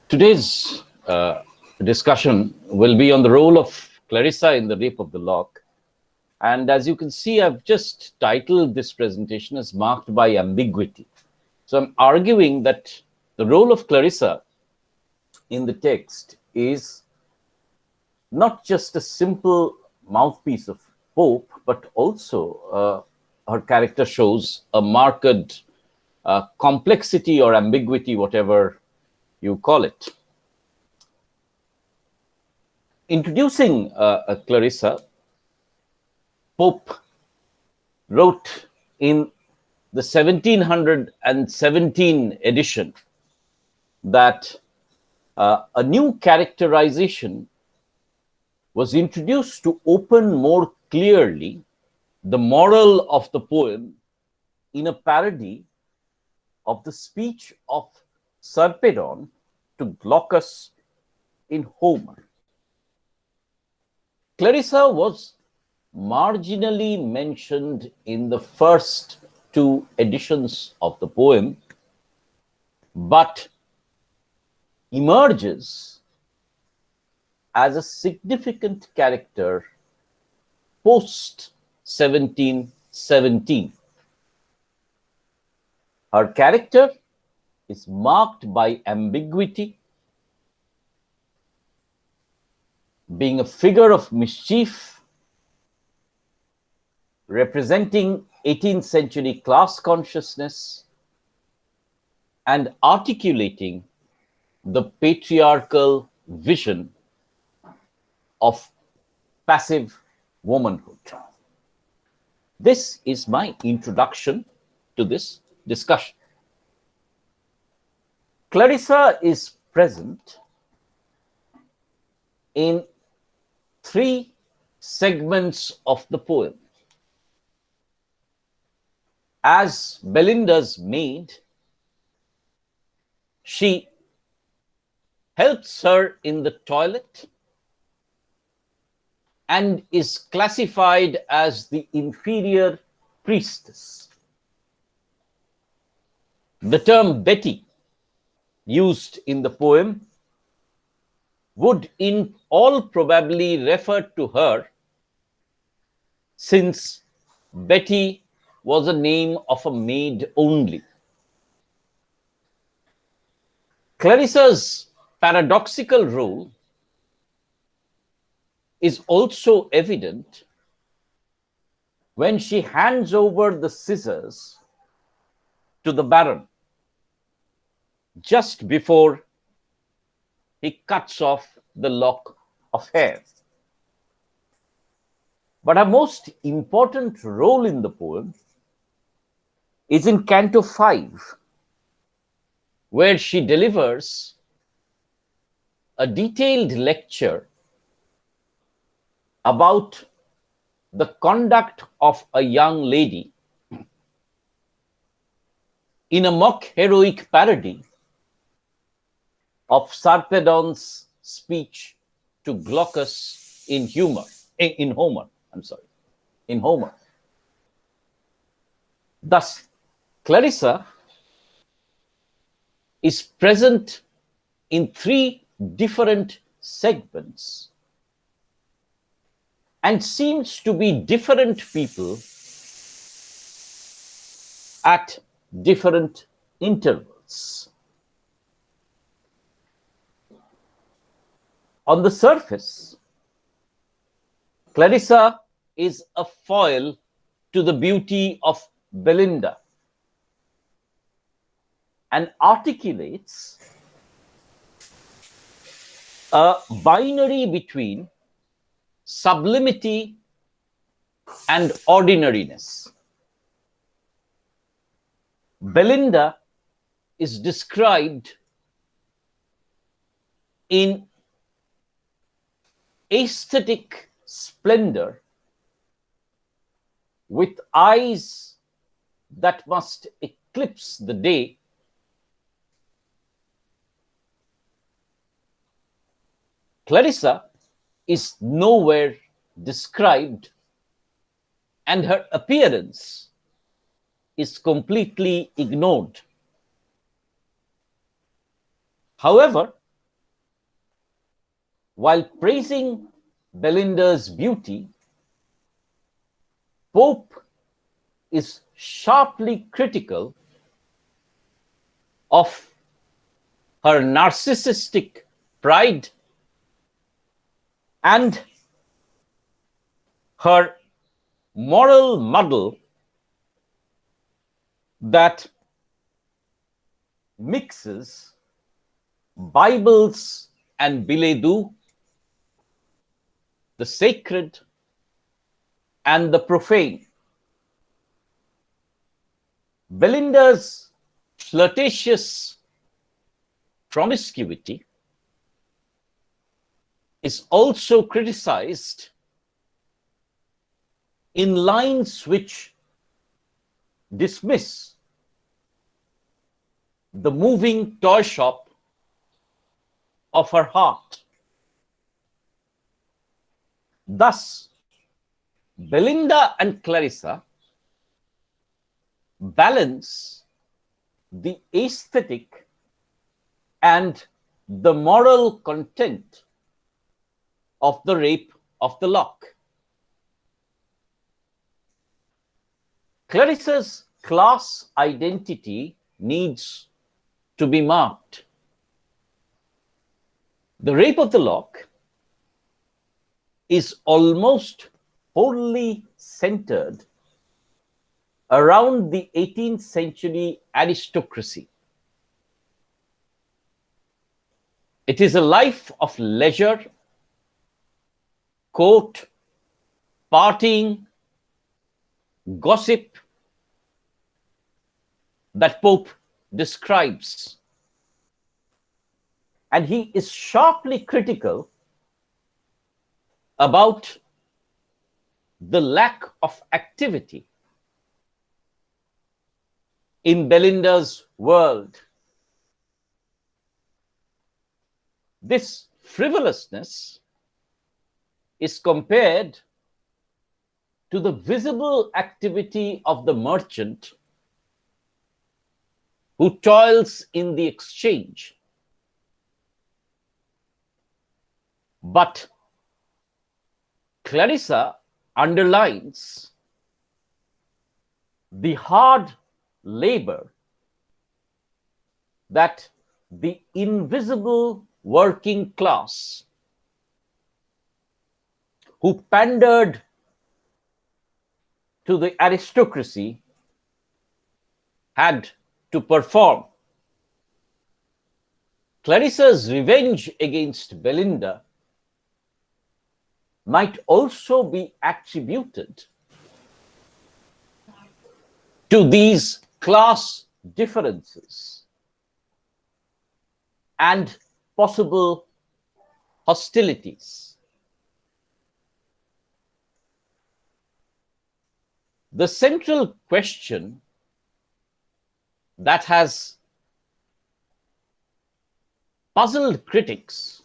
Today's discussion will be on the role of Clarissa in the Rape of the Lock. And as you can see, I've just titled this presentation as Marked by Ambiguity. So I'm arguing that the role of Clarissa in the text is not just a simple mouthpiece of hope, but also her character shows a marked complexity or ambiguity, whatever you call it. Introducing Clarissa, Pope wrote in the 1717 edition that a new characterization was introduced to open more clearly the moral of the poem in a parody of the speech of Sarpedon to Glaucus in Homer. Clarissa was marginally mentioned in the first two editions of the poem, but emerges as a significant character post 1717. Her character is marked by ambiguity, being a figure of mischief, representing 18th century class consciousness, and articulating the patriarchal vision of passive womanhood. This is my introduction to this discussion. Clarissa is present in three segments of the poem. As Belinda's maid, she helps her in the toilet and is classified as the inferior priestess. The term Betty, used in the poem, would in all probably refer to her, since Betty was a name of a maid only. Clarissa's paradoxical role is also evident when she hands over the scissors to the Baron just before he cuts off the lock of hair. But her most important role in the poem is in Canto 5, where she delivers a detailed lecture about the conduct of a young lady in a mock heroic parody of Sarpedon's speech to Glaucus in Homer. Thus, Clarissa is present in three different segments and seems to be different people at different intervals. On the surface, Clarissa is a foil to the beauty of Belinda and articulates a binary between sublimity and ordinariness. Belinda is described in aesthetic splendor with eyes that must eclipse the day, Clarissa is nowhere described, and her appearance is completely ignored. However, while praising Belinda's beauty, Pope is sharply critical of her narcissistic pride and her moral muddle that mixes Bibles and billet doux, the sacred and the profane. Belinda's flirtatious promiscuity is also criticized in lines which dismiss the moving toy shop of her heart. Thus, Belinda and Clarissa balance the aesthetic and the moral content of the Rape of the Lock. Clarissa's class identity needs to be marked. The Rape of the Lock is almost wholly centered around the 18th century aristocracy. It is a life of leisure, court, partying, gossip that Pope describes. And he is sharply critical about the lack of activity in Belinda's world. This frivolousness is compared to the visible activity of the merchant who toils in the exchange. But Clarissa underlines the hard labor that the invisible working class who pandered to the aristocracy had to perform. Clarissa's revenge against Belinda might also be attributed to these class differences and possible hostilities. The central question that has puzzled critics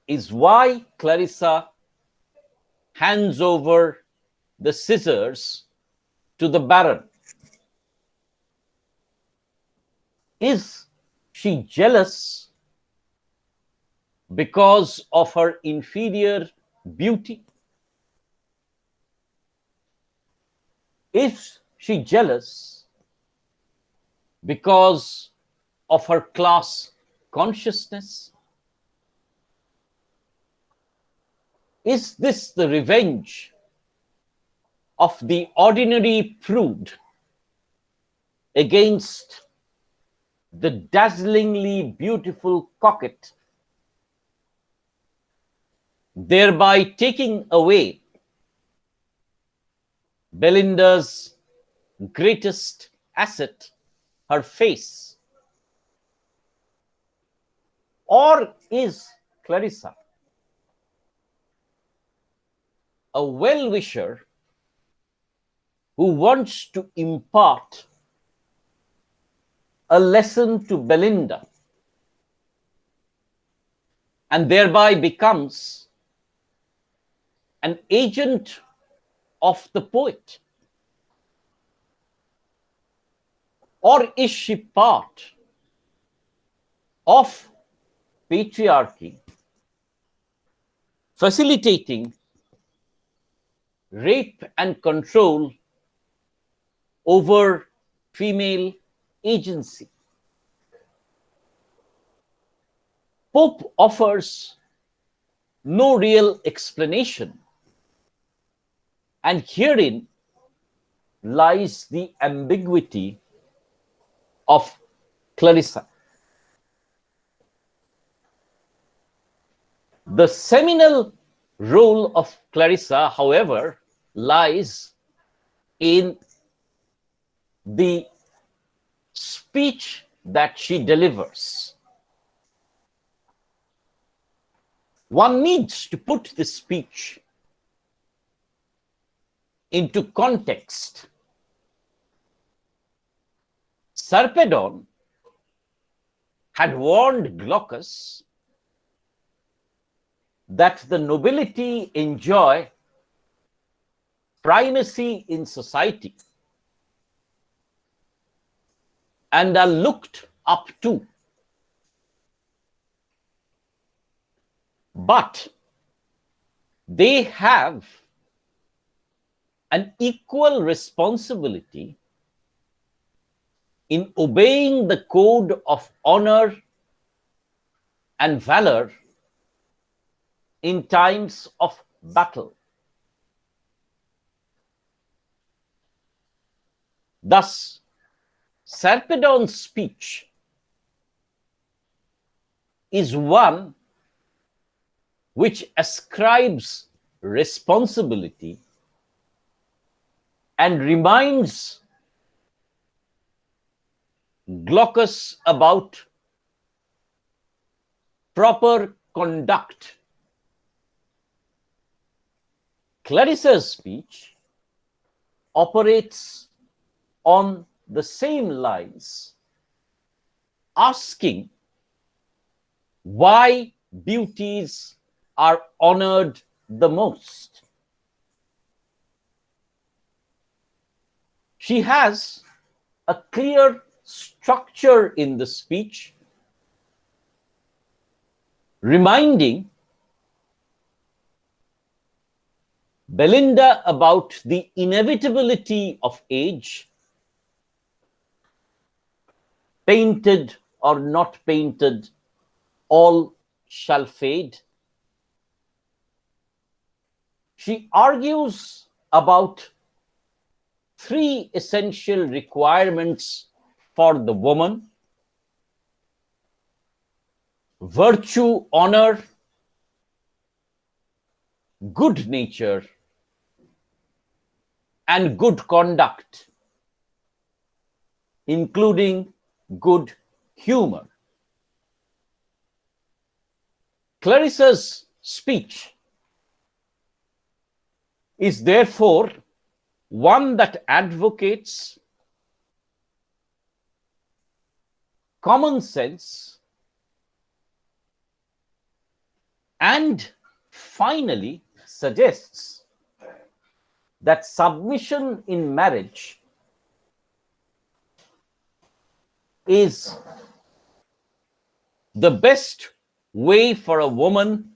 is why Clarissa hands over the scissors to the Baron. Is she jealous because of her inferior beauty? Is she jealous because of her class consciousness? Is this the revenge of the ordinary prude against the dazzlingly beautiful coquette, thereby taking away Belinda's greatest asset, her face? Or is Clarissa a well-wisher who wants to impart a lesson to Belinda and thereby becomes an agent of the poet? Or is she part of patriarchy facilitating rape and control over female agency. Pope offers no real explanation, and herein lies the ambiguity of Clarissa. The seminal role of Clarissa, however, lies in the speech that she delivers. One needs to put this speech into context. Sarpedon had warned Glaucus that the nobility enjoy primacy in society and are looked up to. But they have an equal responsibility in obeying the code of honor and valor in times of battle. Thus, Sarpedon's speech is one which ascribes responsibility and reminds Glaucus about proper conduct. Clarissa's speech operates on the same lines, asking why beauties are honored the most. She has a clear structure in the speech, reminding Belinda about the inevitability of age, painted or not painted, all shall fade. She argues about three essential requirements for the woman: virtue, honor, good nature, and good conduct, including good humor. Clarissa's speech is therefore one that advocates common sense and finally suggests that submission in marriage is the best way for a woman,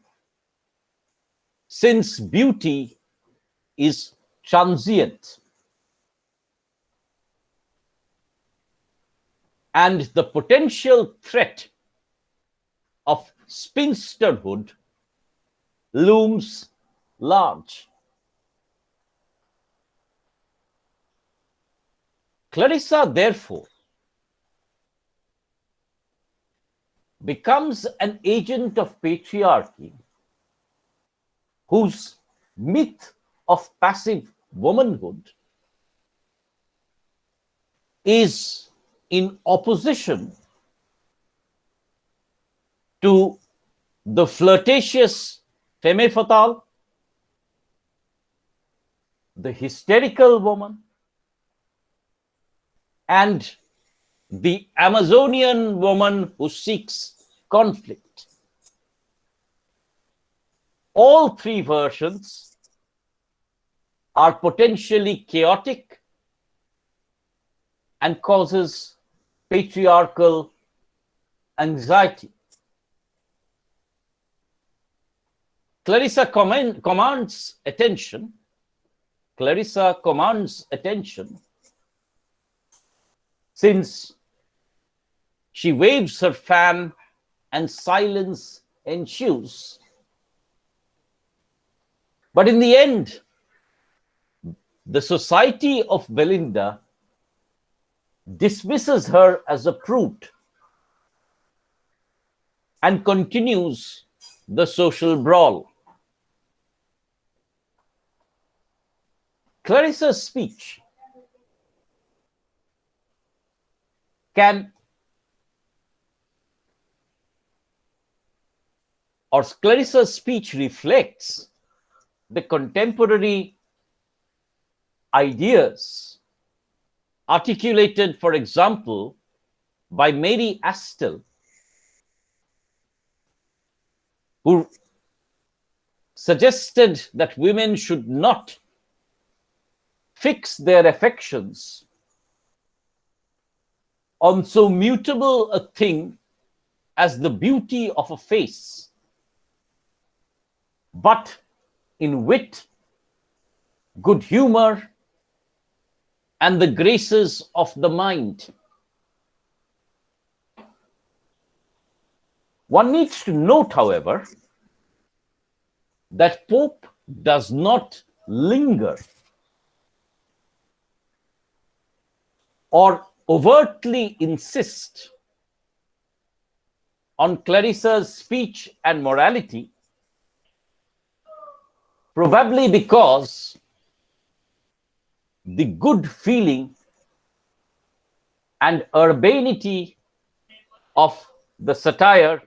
since beauty is transient and the potential threat of spinsterhood looms large. Clarissa, therefore, becomes an agent of patriarchy whose myth of passive womanhood is in opposition to the flirtatious femme fatale, the hysterical woman, and the Amazonian woman who seeks conflict. All three versions are potentially chaotic and causes patriarchal anxiety. Clarissa commands attention. Clarissa commands attention since she waves her fan and silence ensues. But in the end, the society of Belinda dismisses her as a prude and continues the social brawl. Clarissa's speech Clarissa's speech reflects the contemporary ideas articulated, for example, by Mary Astell, who suggested that women should not fix their affections on so mutable a thing as the beauty of a face, but in wit, good humor, and the graces of the mind. One needs to note, however, that Pope does not linger or overtly insist on Clarissa's speech and morality, probably because the good feeling and urbanity of the satire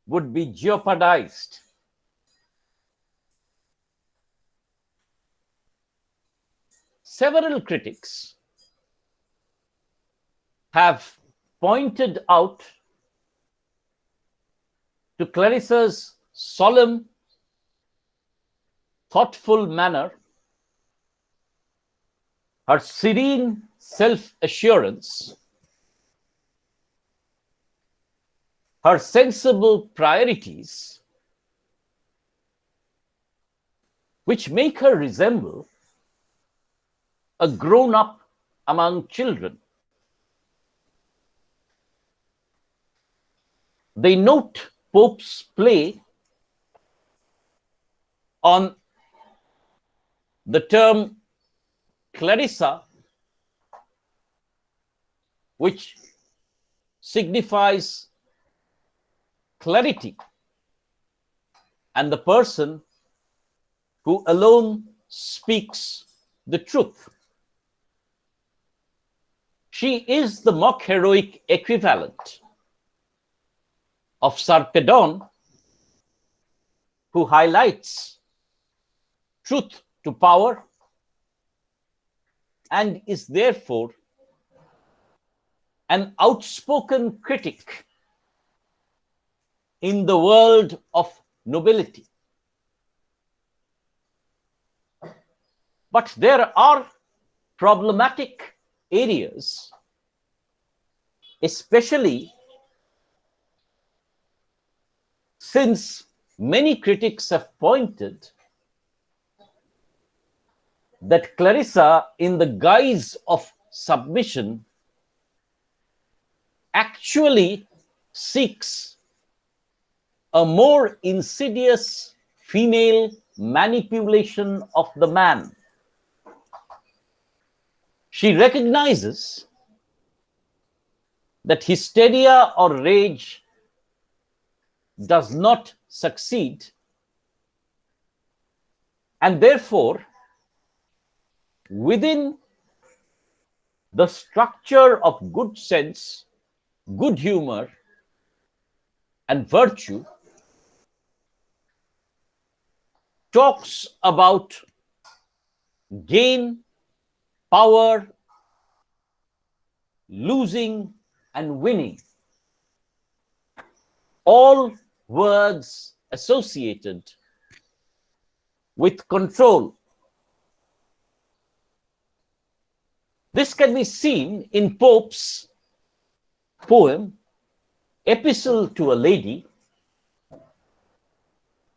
would be jeopardized. Several critics have pointed out to Clarissa's solemn, thoughtful manner, her serene self-assurance, her sensible priorities, which make her resemble a grown-up among children. They note Pope's play on the term Clarissa, which signifies clarity, and the person who alone speaks the truth. She is the mock heroic equivalent of Sarpedon, who highlights truth to power and is therefore an outspoken critic in the world of nobility. But there are problematic areas, especially since many critics have pointed that Clarissa, in the guise of submission, actually seeks a more insidious female manipulation of the man. She recognizes that hysteria or rage does not succeed, and therefore, within the structure of good sense, good humor, and virtue, talks about gain, power, losing, and winning. All words associated with control. This can be seen in Pope's poem, Epistle to a Lady,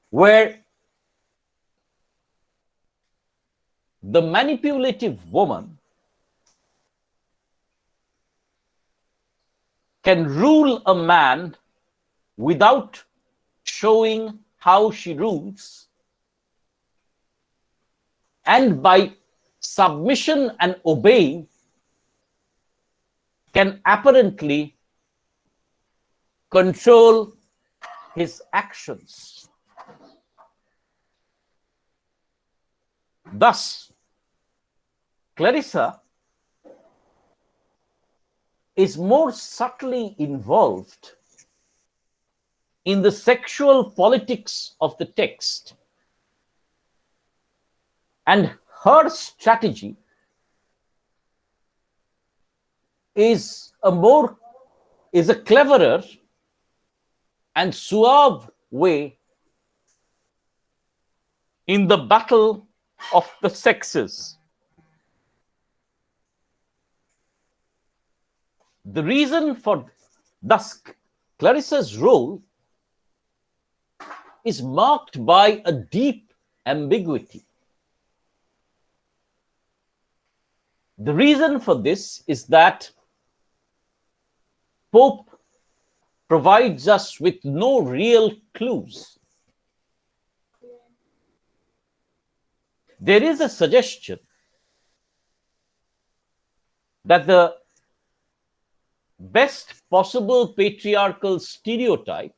where the manipulative woman can rule a man without showing how she rules, and by submission and obeying can apparently control his actions. Thus, Clarissa is more subtly involved in the sexual politics of the text, and her strategy is a cleverer and suave way in the battle of the sexes. The reason for thus Clarissa's role is marked by a deep ambiguity. The reason for this is that Pope provides us with no real clues. There is a suggestion that the best possible patriarchal stereotype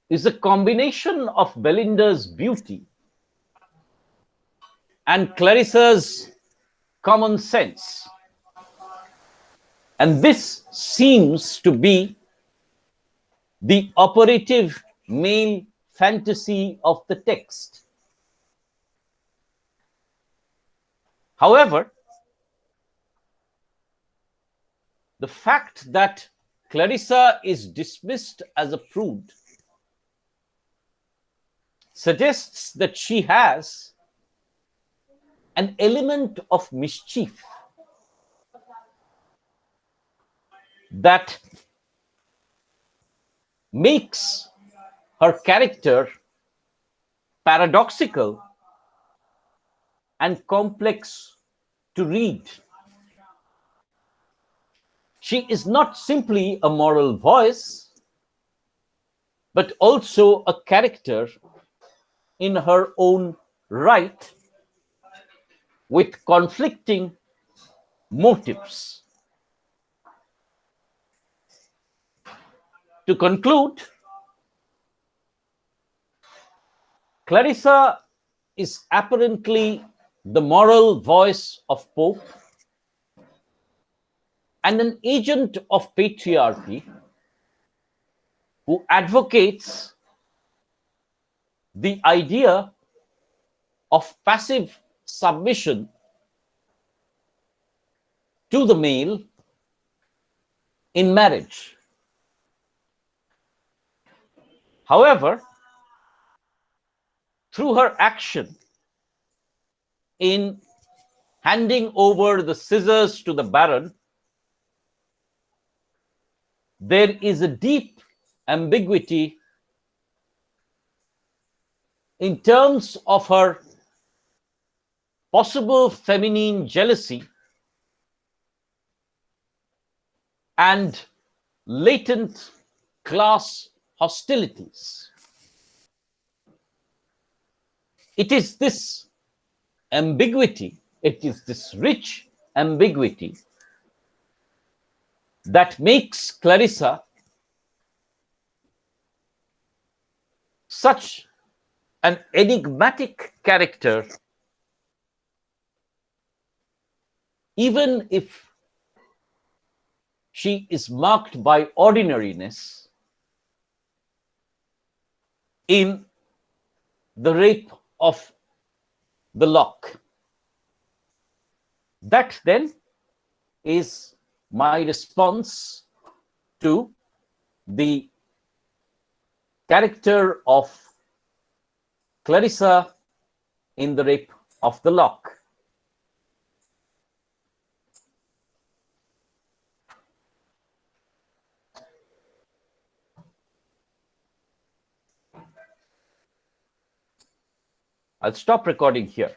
is a combination of Belinda's beauty and Clarissa's common sense. And this seems to be the operative male fantasy of the text. However, the fact that Clarissa is dismissed as a prude suggests that she has an element of mischief that makes her character paradoxical and complex to read. She is not simply a moral voice, but also a character in her own right, with conflicting motives. To conclude, Clarissa is apparently the moral voice of Pope and an agent of patriarchy who advocates the idea of passive submission to the male in marriage. However, through her action in handing over the scissors to the Baron, there is a deep ambiguity in terms of her possible feminine jealousy and latent class hostilities. It is this ambiguity, it is this rich ambiguity that makes Clarissa such an enigmatic character, even if she is marked by ordinariness in the rape of the lock. That then is my response to the character of Clarissa in the rape of the lock. I'll stop recording here.